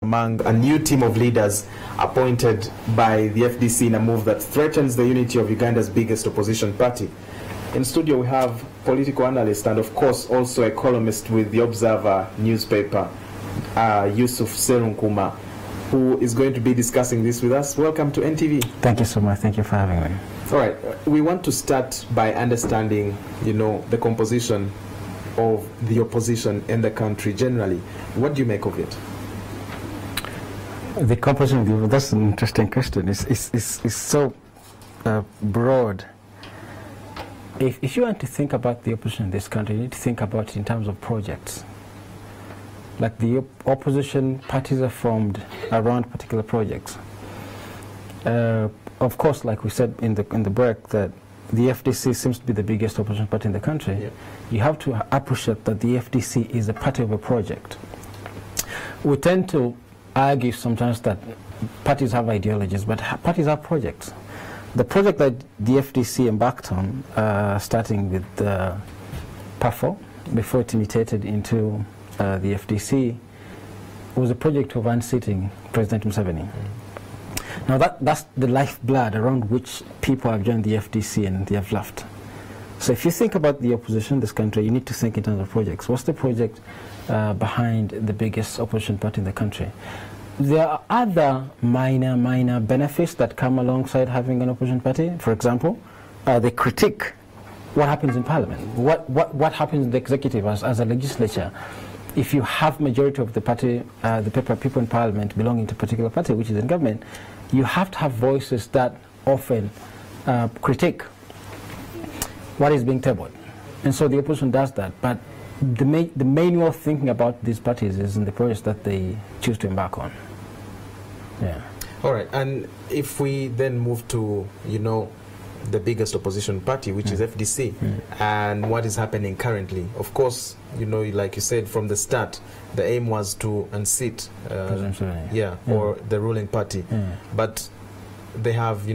among a new team of leaders appointed by the FDC in a move that threatens the unity of Uganda's biggest opposition party. In studio we have political analyst and of course also a columnist with the Observer newspaper, Yususf Sserunkuma, who is going to be discussing this with us. Welcome to NTV. Thank you so much. Thank you for having me. All right. We want to start by understanding, the composition of the opposition in the country generally. What do you make of it? The composition, that's an interesting question. It's so broad. If you want to think about the opposition in this country, you need to think about it in terms of projects. Like the opposition parties are formed around particular projects. Of course, like we said in the break, that the FDC seems to be the biggest opposition party in the country. Yeah. You have to appreciate that the FDC is a party of a project. We tend to argue sometimes that parties have ideologies, but parties have projects. The project that the FDC embarked on, starting with PAFO, before it mutated into the FDC, was a project of unseating President Museveni. Now that's the lifeblood around which people have joined the FDC and they have left. So if you think about the opposition in this country, you need to think in terms of projects. What's the project behind the biggest opposition party in the country? There are other minor benefits that come alongside having an opposition party. For example, they critique what happens in Parliament, what happens in the executive as a legislature. If you have majority of the party, the people in Parliament belonging to a particular party which is in government, you have to have voices that often critique what is being tabled. And so the opposition does that. But the main way of thinking about these parties is in the projects that they choose to embark on. Yeah. All right. And if we then move to, the biggest opposition party, which is FDC, and what is happening currently. Of course, like you said from the start, the aim was to unseat or the ruling party. But they have,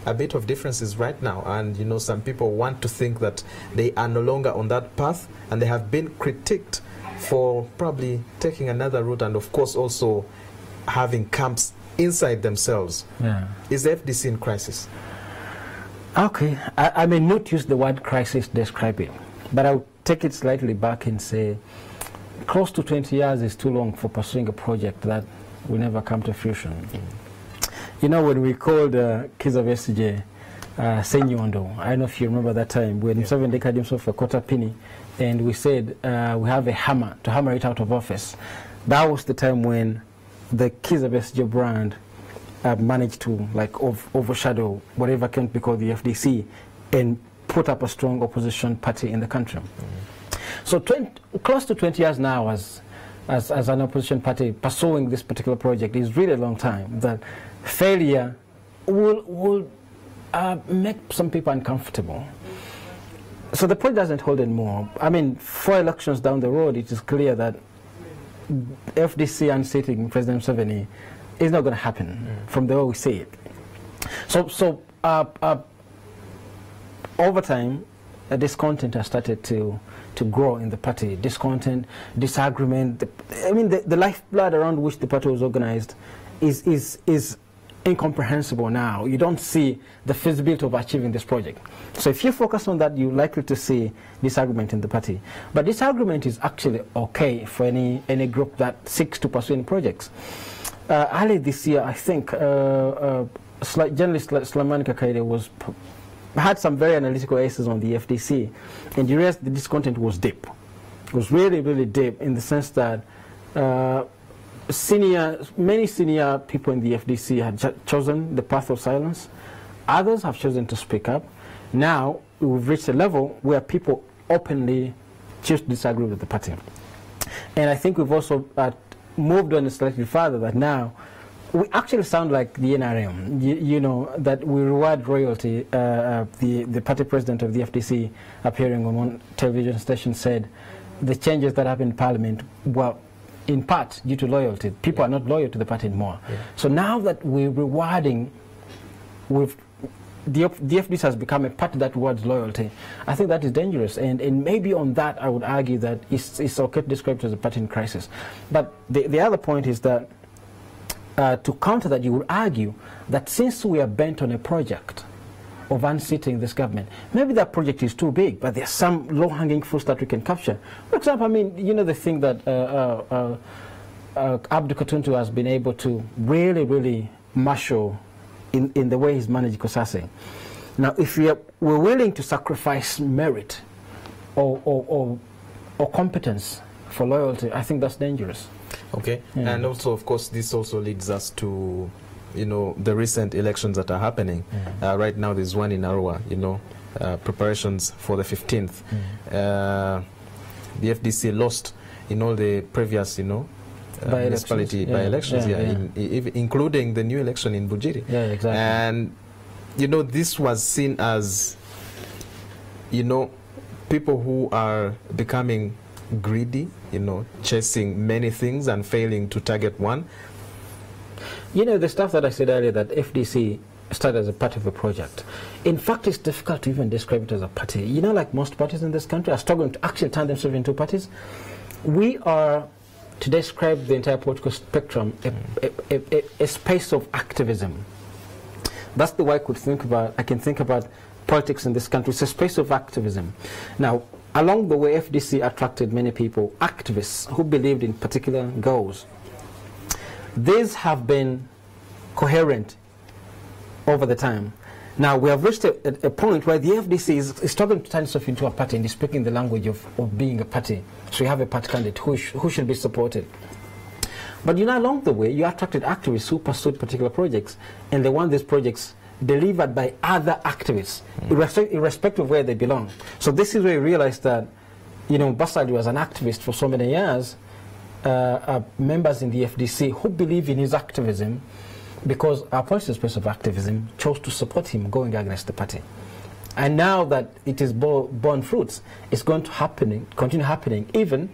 a bit of differences right now, and some people want to think that they are no longer on that path, and they have been critiqued for probably taking another route, and of course also having camps inside themselves. Is the FDC in crisis? Okay, I may not use the word crisis to describe it, but I'll take it slightly back and say close to 20 years is too long for pursuing a project that will never come to fruition. When we called Kizza Besigye Senyondo, I don't know if you remember that time, when Museveni declared himself a quarter penny, and we said we have a hammer to hammer it out of office. That was the time when the Kizza Besigye brand managed to overshadow whatever can be called the FDC and put up a strong opposition party in the country. So close to 20 years now as an opposition party pursuing this particular project is really a long time. That failure will make some people uncomfortable. So the point doesn't hold anymore. I mean, 4 elections down the road, it is clear that FDC unseating President Museveni is not going to happen from the way we see it. So over time, discontent has started to grow in the party. Discontent, disagreement. The lifeblood around which the party was organized is incomprehensible now. You don't see the feasibility of achieving this project. So if you focus on that, you're likely to see disagreement in the party. But disagreement is actually okay for any group that seeks to pursue any projects. Early this year, I think, journalist Slamani Kakaide had some very analytical essays on the FDC, and you realized the discontent was deep. It was really, really deep in the sense that many senior people in the FDC had chosen the path of silence. Others have chosen to speak up. Now we've reached a level where people openly choose to disagree with the party. And I think we've also moved on slightly further, that now we actually sound like the NRM, that we reward royalty. The party president of the FDC, appearing on one television station, said the changes that happened in Parliament were in part due to loyalty. People are not loyal to the party anymore. So now that we're rewarding, we've the FDC has become a party that rewards loyalty. I think that is dangerous, and maybe on that I would argue that it's okay to describe it as a party in crisis. But the other point is that to counter that, you would argue that since we are bent on a project of unseating this government, maybe that project is too big, but there's some low-hanging fruits that we can capture. For example, I mean, you know, the thing that Abdul Katuntu has been able to really marshal in the way he's managed Kosase. Now, if we're willing to sacrifice merit or competence for loyalty, I think that's dangerous. Okay, and also, of course, this also leads us to, you know, the recent elections that are happening. Right now, there's one in Arua, you know, preparations for the 15th. The FDC lost in all the previous, you know, municipality by-elections, including the new election in Bujiri. Yeah, exactly. And, you know, this was seen as, you know, people who are becoming greedy, you know, chasing many things and failing to target one. You know, the stuff that I said earlier, that FDC started as a part of a project. In fact, it's difficult to even describe it as a party. You know, like most parties in this country are struggling to actually turn themselves into parties. We are, to describe the entire political spectrum, a space of activism. That's the way I can think about politics in this country. It's a space of activism. Now, along the way, FDC attracted many people, activists who believed in particular goals. These have been coherent over the time. Now, we have reached a point where the FDC is struggling to turn itself into a party and is speaking the language of being a party. So you have a party candidate who should be supported. But you know, along the way, you attracted activists who pursued particular projects, and they want these projects delivered by other activists, irrespective of where they belong. So this is where you realize that, you know, Basali was an activist for so many years, members in the FDC who believe in his activism, because our political space of activism chose to support him going against the party. And now that it is borne fruits, it's going to continue happening, even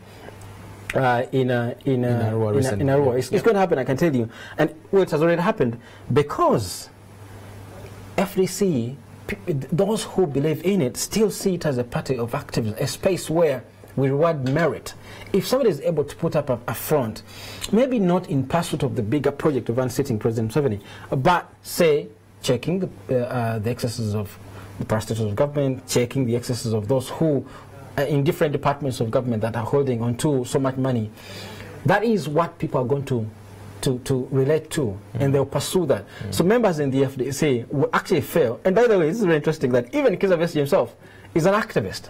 in Arua. It's going to happen, I can tell you. And well, it has already happened, because FDC, those who believe in it, still see it as a party of activism, a space where we reward merit. If somebody is able to put up a front, maybe not in pursuit of the bigger project of unseating President Museveni, but say checking the excesses of the parastatals of government, checking the excesses of those who in different departments of government that are holding on to so much money, that is what people are going to relate to, and they'll pursue that. So members in the FDC will actually fail. And by the way, this is very interesting that even Kizza Besigye himself is an activist.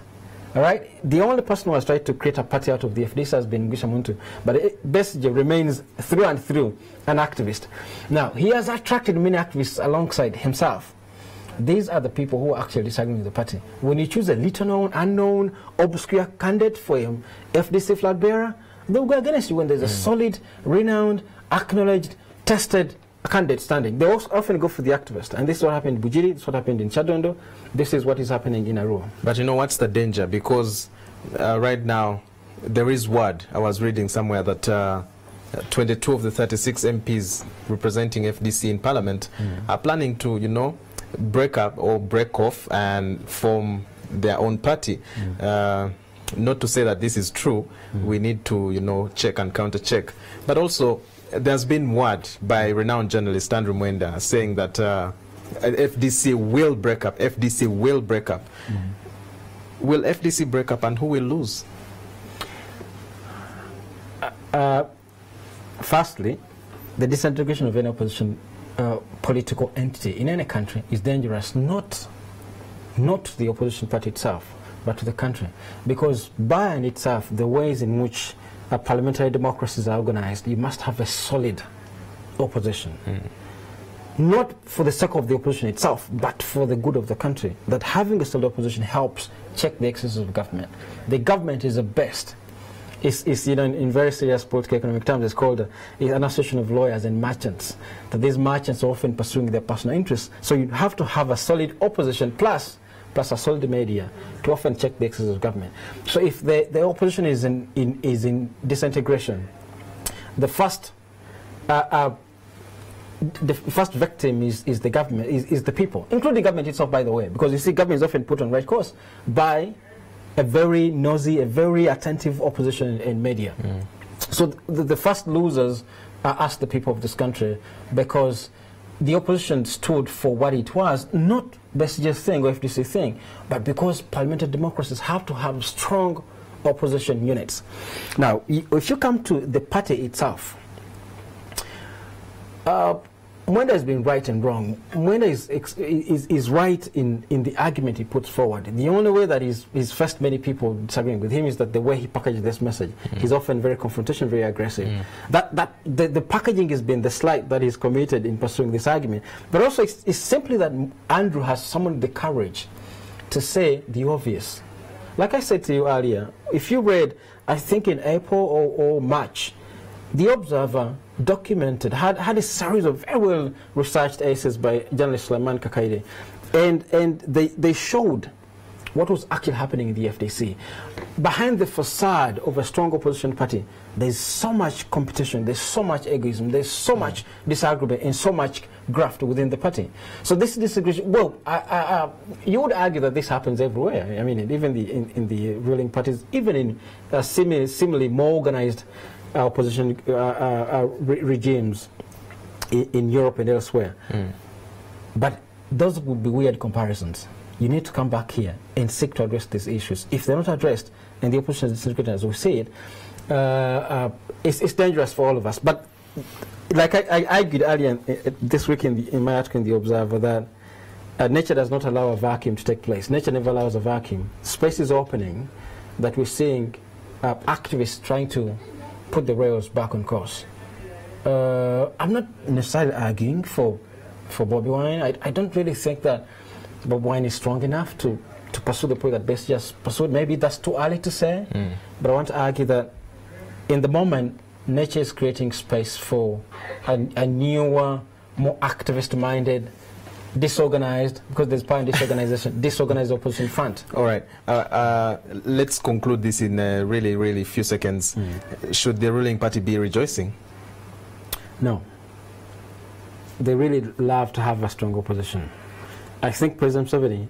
All right, the only person who has tried to create a party out of the FDC has been Gisha Muntu, but Besigye remains through and through an activist. Now, he has attracted many activists alongside himself. These are the people who are actually disagreeing with the party. When you choose a little known, unknown, obscure candidate for him, FDC flag bearer, they'll go against you when there's a solid, renowned, acknowledged, tested candidate standing. They also often go for the activist. And this is what happened in Bujiri, this is what happened in Chadondo, this is what is happening in Arua. But you know what's the danger? Because right now, there is word, I was reading somewhere, that 22 of the 36 MPs representing FDC in Parliament are planning to, you know, break up or break off and form their own party. Not to say that this is true, we need to, you know, check and counter-check. But also, there's been word by renowned journalist Andrew Mwenda saying that FDC will break up, FDC will break up. Will FDC break up, and who will lose? Firstly, the disintegration of any opposition political entity in any country is dangerous, not to the opposition party itself, but to the country. Because by and itself, the ways in which parliamentary democracies are organized, you must have a solid opposition. Not for the sake of the opposition itself, but for the good of the country. That having a solid opposition helps check the excesses of government. The government is the best. It's you know, in very serious political economic terms, it's called an association of lawyers and merchants. That these merchants are often pursuing their personal interests. So you have to have a solid opposition plus a solid media to often check the excesses of government. So if the opposition is in disintegration, the first the first victim is the government, is the people, including government itself, by the way, because you see government is often put on right course by a very nosy, a very attentive opposition in media. So the first losers are us, the people of this country, because the opposition stood for what it was, not Bessege's thing or FDC thing, but because parliamentary democracies have to have strong opposition units. Now, if you come to the party itself, Mwenda has been right and wrong. Mwenda is right in the argument he puts forward. The only way that he's first many people disagreeing with him is that the way he packages this message. He's often very confrontational, very aggressive. The packaging has been the slight that he's committed in pursuing this argument. But also it's simply that Andrew has summoned the courage to say the obvious. Like I said to you earlier, if you read, I think in April or March, The Observer documented, had a series of very well researched essays by journalist Sulaiman Kakaide, and they showed what was actually happening in the FDC. Behind the facade of a strong opposition party, there's so much competition, there's so much egoism, there's so much disagreement and so much graft within the party. So this disagreement, well, you would argue that this happens everywhere. I mean, even in the ruling parties, even in similarly more organized opposition regimes in Europe and elsewhere. But those would be weird comparisons. You need to come back here and seek to address these issues. If they're not addressed, and the opposition is disintegrating as we see it, it's dangerous for all of us. But like I argued earlier this week in my article in The Observer, that nature does not allow a vacuum to take place. Nature never allows a vacuum. Space is opening that we're seeing activists trying to put the rails back on course. I'm not necessarily arguing for Bobby Wine. I don't really think that Bob Wine is strong enough to pursue the point that Bess just pursued. Maybe that's too early to say, but I want to argue that in the moment, nature is creating space for a newer, more activist-minded, disorganized, because there's power in disorganization, disorganized opposition front. All right. Let's conclude this in really, really few seconds. Should the ruling party be rejoicing? No. They really love to have a strong opposition. I think President Museveni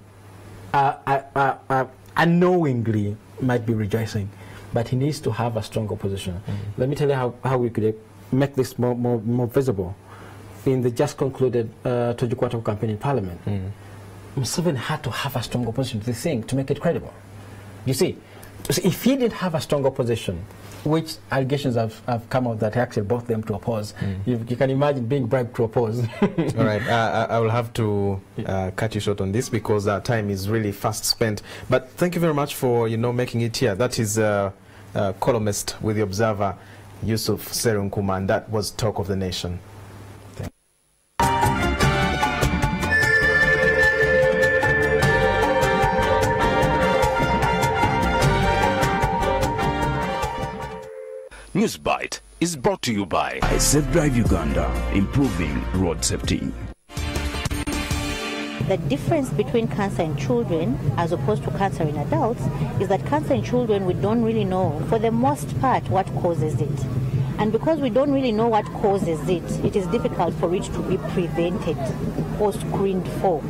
unknowingly might be rejoicing, but he needs to have a strong opposition. Let me tell you how we could make this more visible. In the just concluded Tojukwata campaign in Parliament, Museveni had to have a strong opposition to the thing to make it credible. You see, so if he didn't have a strong opposition, which allegations have come out that he actually brought them to oppose, you can imagine being bribed to oppose. All right, I will have to cut you short on this because our time is really fast spent. But thank you very much for making it here. That is columnist with The Observer, Yususf Sserunkuma, and that was Talk of the Nation. Newsbite is brought to you by Safe Drive Uganda, improving road safety. The difference between cancer in children as opposed to cancer in adults is that cancer in children, we don't really know, for the most part, what causes it. And because we don't really know what causes it, it is difficult for it to be prevented or screened for.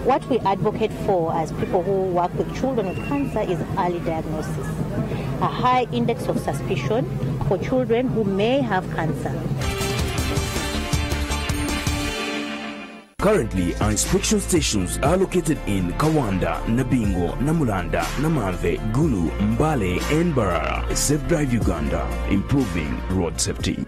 What we advocate for as people who work with children with cancer is early diagnosis, a high index of suspicion for children who may have cancer. Currently, our inspection stations are located in Kawanda, Nabingo, Namulanda, Namave, Gulu, Mbale, and Barara. Safe Drive Uganda, improving road safety.